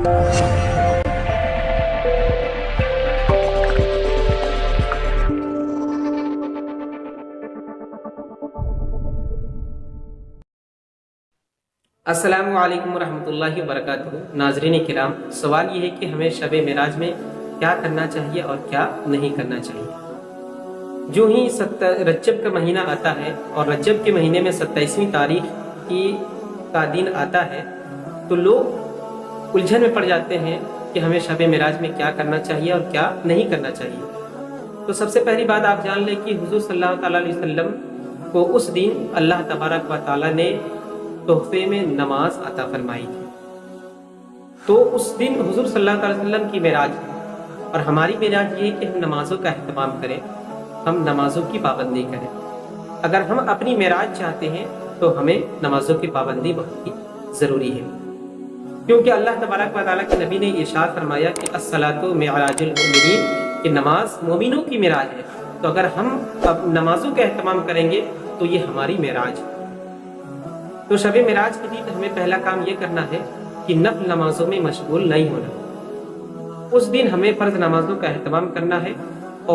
السلام علیکم ورحمۃ اللہ وبرکاتہ۔ ناظرین کرام، سوال یہ ہے کہ ہمیں شب معراج میں کیا کرنا چاہیے اور کیا نہیں کرنا چاہیے۔ جو ہی رجب کا مہینہ آتا ہے اور رجب کے مہینے میں 27ویں تاریخ کا دن آتا ہے تو لوگ الجھن میں پڑ جاتے ہیں کہ ہمیں شب معراج میں کیا کرنا چاہیے اور کیا نہیں کرنا چاہیے۔ تو سب سے پہلی بات آپ جان لیں کہ حضور صلی اللہ تعالیٰ علیہ وسلم کو اس دن اللہ تبارک و تعالیٰ نے تحفے میں نماز عطا فرمائی تھی۔ تو اس دن حضور صلی اللہ علیہ وسلم کی معراج ہے اور ہماری معراج یہ ہے کہ ہم نمازوں کا اہتمام کریں، ہم نمازوں کی پابندی کریں۔ اگر ہم اپنی معراج چاہتے ہیں تو ہمیں نمازوں کی پابندی بہت ہی ضروری ہے، کیونکہ اللہ تبارک و تعالیٰ کے نبی نے ارشاد فرمایا کہ الصلاۃ معراج المؤمنین، کہ نماز مومنوں کی معراج ہے۔ تو اگر ہم اب نمازوں کا اہتمام کریں گے تو یہ ہماری معراج ہے۔ تو شب معراج کے دن ہمیں پہلا کام یہ کرنا ہے کہ نفل نمازوں میں مشغول نہیں ہونا۔ اس دن ہمیں فرض نمازوں کا اہتمام کرنا ہے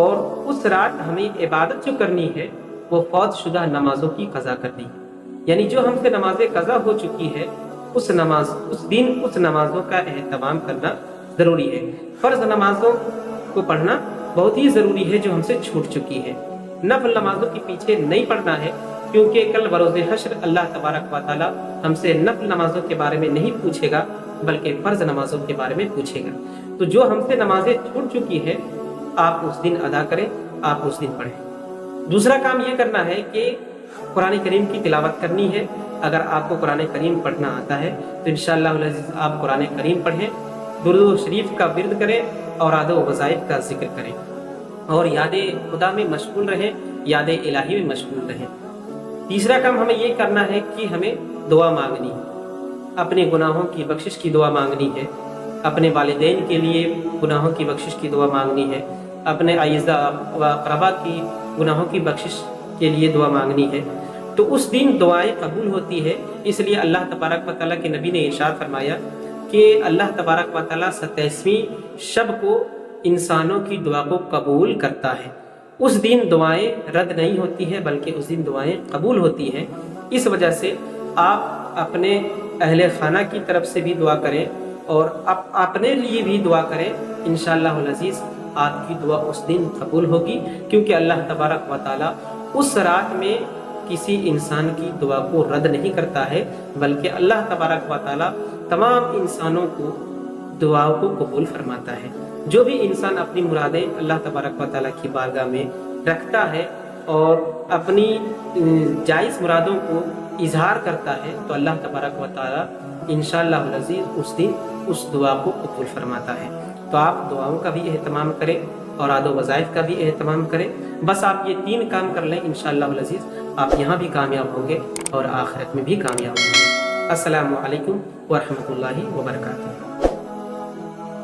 اور اس رات ہمیں عبادت جو کرنی ہے وہ فوت شدہ نمازوں کی قضا کرنی ہے، یعنی جو ہم سے نمازیں قضا ہو چکی ہے اس دن اس نمازوں کا اہتمام کرنا ضروری ہے۔ فرض نمازوں کو پڑھنا بہت ہی ضروری ہے جو ہم سے چھوٹ چکی ہے۔ نفل نمازوں کے پیچھے نہیں پڑنا ہے، کیونکہ کل بروز حشر اللہ تبارک و تعالی ہم سے نفل نمازوں کے بارے میں نہیں پوچھے گا بلکہ فرض نمازوں کے بارے میں پوچھے گا۔ تو جو ہم سے نمازیں چھوٹ چکی ہے آپ اس دن ادا کریں، آپ اس دن پڑھیں۔ دوسرا کام یہ کرنا ہے کہ قرآن کریم کی تلاوت کرنی ہے۔ اگر آپ کو قرآن کریم پڑھنا آتا ہے تو انشاءاللہ العزیز آپ قرآن کریم پڑھیں، درود شریف کا ورد کریں اور اعداد و وظائف کا ذکر کریں اور یاد خدا میں مشغول رہیں، یاد الہی میں مشغول رہیں۔ تیسرا کام ہمیں یہ کرنا ہے کہ ہمیں دعا مانگنی ہے، اپنے گناہوں کی بخشش کی دعا مانگنی ہے، اپنے والدین کے لیے گناہوں کی بخشش کی دعا مانگنی ہے، اپنے اعزاء و اقربا کی گناہوں کی بخشش کے لیے دعا مانگنی ہے۔ تو اس دن دعائیں قبول ہوتی ہے، اس لیے اللہ تبارک و تعالیٰ کے نبی نے ارشاد فرمایا کہ اللہ تبارک و تعالیٰ 27ویں شب کو انسانوں کی دعا کو قبول کرتا ہے۔ اس دن دعائیں رد نہیں ہوتی ہیں بلکہ اس دن دعائیں قبول ہوتی ہیں۔ اس وجہ سے آپ اپنے اہل خانہ کی طرف سے بھی دعا کریں اور اپنے لیے بھی دعا کریں، انشاءاللہ العزیز آپ کی دعا اس دن قبول ہوگی، کیونکہ اللہ تبارک و تعالیٰ اس رات میں کسی انسان کی دعا کو رد نہیں کرتا ہے بلکہ اللہ تبارک و تعالیٰ تمام انسانوں کو دعاؤں کو قبول فرماتا ہے۔ جو بھی انسان اپنی مرادیں اللہ تبارک و تعالیٰ کی بارگاہ میں رکھتا ہے اور اپنی جائز مرادوں کو اظہار کرتا ہے تو اللہ تبارک و تعالیٰ انشاءاللہ العزیز اس دن اس دعا کو قبول فرماتا ہے۔ تو آپ دعاؤں کا بھی اہتمام کریں اور اعداد و وظائف کا بھی اہتمام کریں۔ بس آپ یہ 3 کام کر لیں، انشاءاللہ العزیز آپ یہاں بھی کامیاب ہوں گے اور آخرت میں بھی کامیاب ہوں گے۔ السلام علیکم ورحمۃ اللہ وبرکاتہ۔